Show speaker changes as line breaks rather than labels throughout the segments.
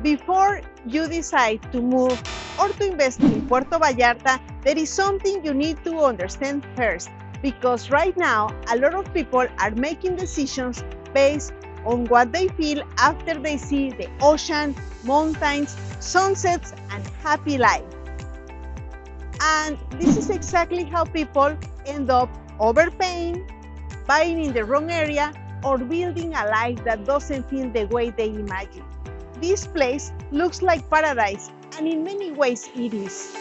Before you decide to move or to invest in Puerto Vallarta, there is something you need to understand first, because right now a lot of people are making decisions based on what they feel after they see the ocean, mountains, sunsets, and happy life. And this is exactly how people end up overpaying, buying in the wrong area, or building a life that doesn't feel the way they imagine. This place looks like paradise, and in many ways it is.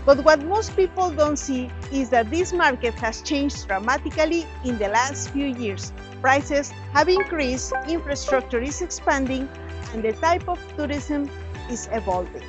But what most people don't see is that this market has changed dramatically in the last few years. Prices have increased, infrastructure is expanding, and the type of tourism is evolving.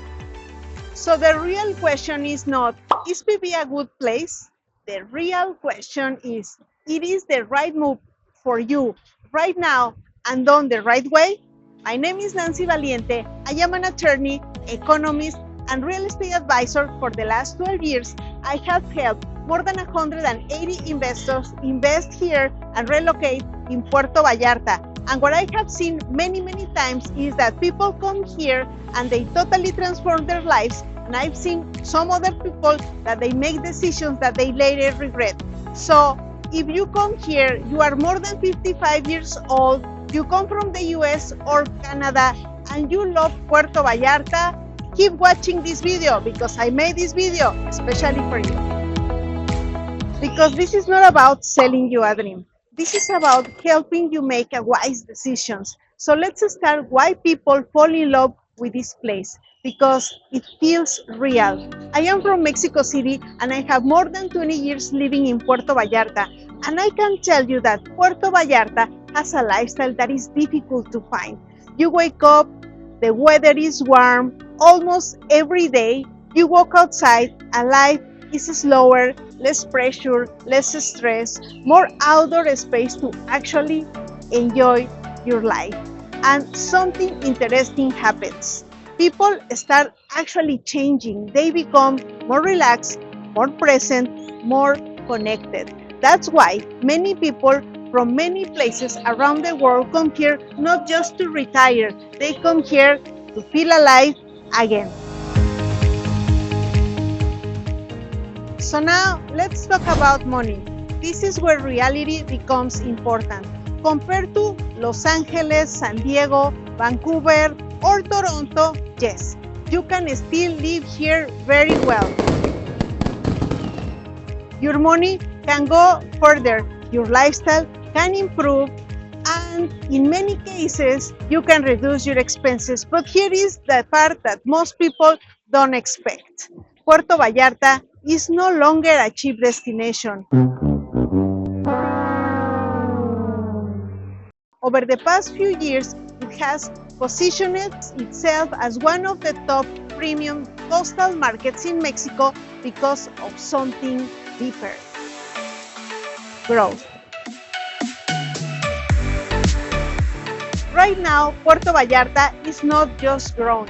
So the real question is not, is PV a good place? The real question is, it is the right move for you right now and done the right way? My name is Nancy Valiente. I am an attorney, economist, and real estate advisor. For the last 12 years. I have helped more than 180 investors invest here and relocate in Puerto Vallarta. And what I have seen many times is that people come here and they totally transform their lives. And I've seen some other people that they make decisions that they later regret. So if you come here, you are more than 55 years old, you come from the US or Canada, and you love Puerto Vallarta, keep watching this video, because I made this video especially for you. Because this is not about selling you a dream. This is about helping you make a wise decisions. So let's start why people fall in love with this place. Because it feels real. I am from Mexico City and I have more than 20 years living in Puerto Vallarta. And I can tell you that Puerto Vallarta has a lifestyle that is difficult to find. You wake up, the weather is warm almost every day. You walk outside and life is slower, less pressure, less stress, more outdoor space to actually enjoy your life. And something interesting happens. People start actually changing. They become more relaxed, more present, more connected. That's why many people from many places around the world come here not just to retire. They come here to feel alive again. So now let's talk about money. This is where reality becomes important. Compared to Los Angeles, San Diego, Vancouver, or Toronto, yes, you can still live here very well. Your money can go further, your lifestyle can improve, and in many cases, you can reduce your expenses. But here is the part that most people don't expect. Puerto Vallarta is no longer a cheap destination. Over the past few years, it has positioned itself as one of the top premium coastal markets in Mexico because of something deeper: growth. Right now, Puerto Vallarta is not just growing.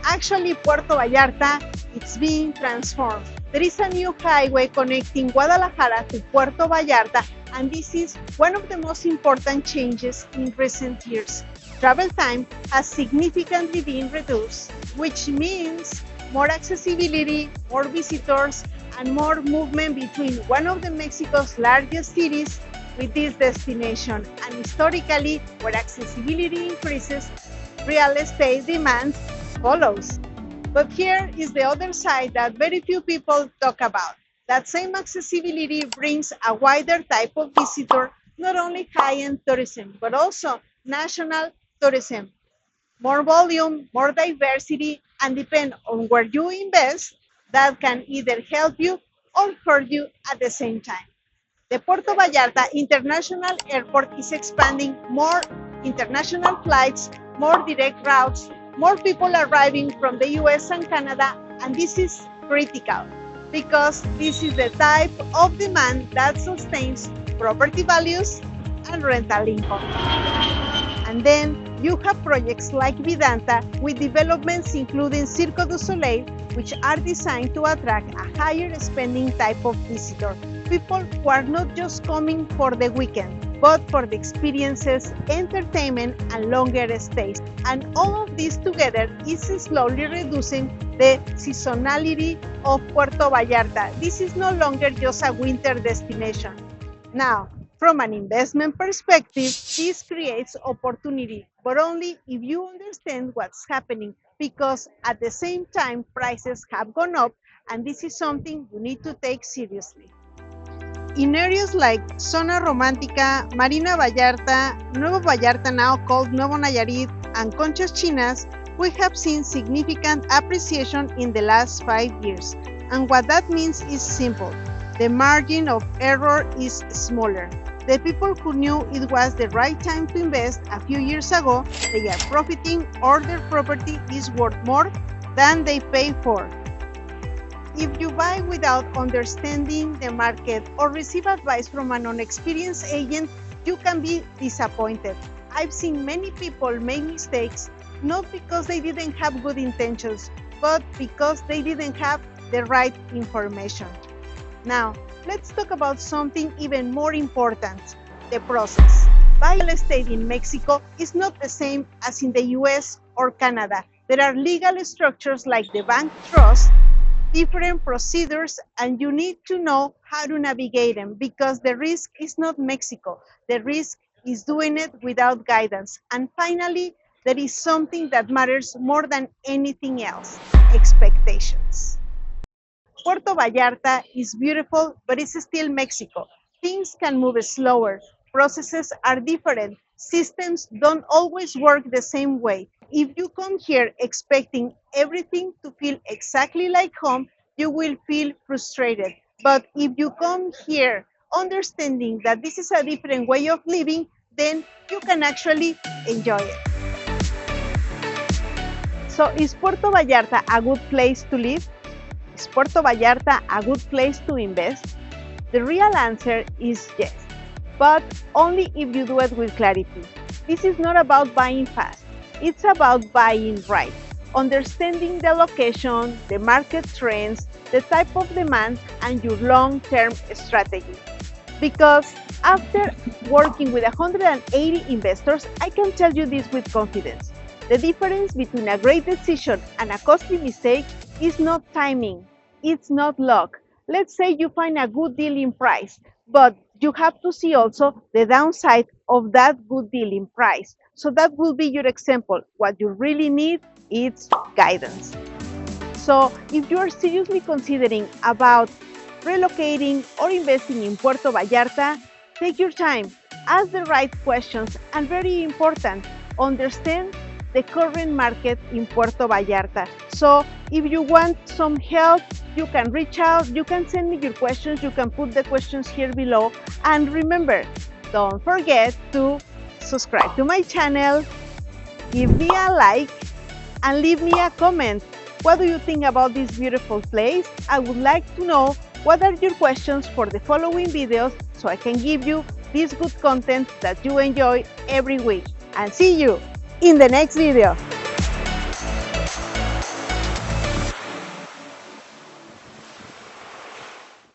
Actually, Puerto Vallarta is being transformed. There is a new highway connecting Guadalajara to Puerto Vallarta, and this is one of the most important changes in recent years. Travel time has significantly been reduced, which means more accessibility, more visitors, and more movement between one of the Mexico's largest cities with this destination. And historically, where accessibility increases, real estate demand follows. But here is the other side that very few people talk about. That same accessibility brings a wider type of visitor, not only high-end tourism, but also national tourism. More volume, more diversity, and depend on where you invest, that can either help you or hurt you at the same time. The Puerto Vallarta International Airport is expanding, more international flights, more direct routes, more people arriving from the US and Canada, and this is critical because this is the type of demand that sustains property values and rental income. And then you have projects like Vidanta with developments including Circo du Soleil, which are designed to attract a higher spending type of visitor. People who are not just coming for the weekend. but for the experiences, entertainment, and longer stays. And all of this together is slowly reducing the seasonality of Puerto Vallarta. This is no longer just a winter destination. Now, from an investment perspective, this creates opportunity, but only if you understand what's happening, because at the same time, prices have gone up, and this is something you need to take seriously. In areas like Zona Romántica, Marina Vallarta, Nuevo Vallarta, now called Nuevo Nayarit, and Conchas Chinas, we have seen significant appreciation in the last 5 years. And what that means is simple. The margin of error is smaller. The people who knew it was the right time to invest a few years ago, they are profiting, or their property is worth more than they pay for. If you buy without understanding the market or receive advice from an inexperienced agent, you can be disappointed. I've seen many people make mistakes not because they didn't have good intentions, but because they didn't have the right information. Now, let's talk about something even more important, the process. Buying real estate in Mexico is not the same as in the US or Canada. There are legal structures like the bank trust, different procedures, and you need to know how to navigate them, because the risk is not Mexico. The risk is doing it without guidance. And finally, there is something that matters more than anything else: expectations. Puerto Vallarta is beautiful, but it's still Mexico. Things can move slower. Processes are different. Systems don't always work the same way. If you come here expecting everything to feel exactly like home, you will feel frustrated. But if you come here understanding that this is a different way of living, then you can actually enjoy it. So, is Puerto Vallarta a good place to live? Is Puerto Vallarta a good place to invest? The real answer is yes, but only if you do it with clarity. This is not about buying fast, it's about buying right, understanding the location, the market trends, the type of demand, and your long-term strategy. Because after working with 180 investors, I can tell you this with confidence. The difference between a great decision and a costly mistake is not timing, it's not luck. Let's say you find a good deal in price, but you have to see also the downside of that good deal in price. So that will be your example. What you really need is guidance. So if you are seriously considering about relocating or investing in Puerto Vallarta, take your time, ask the right questions, and very important, understand the current market in Puerto Vallarta. So if you want some help, you can reach out, you can send me your questions, you can put the questions here below. And remember, don't forget to subscribe to my channel, give me a like, and leave me a comment. What do you think about this beautiful place? I would like to know what are your questions for the following videos, so I can give you this good content that you enjoy every week. And see you in the next video.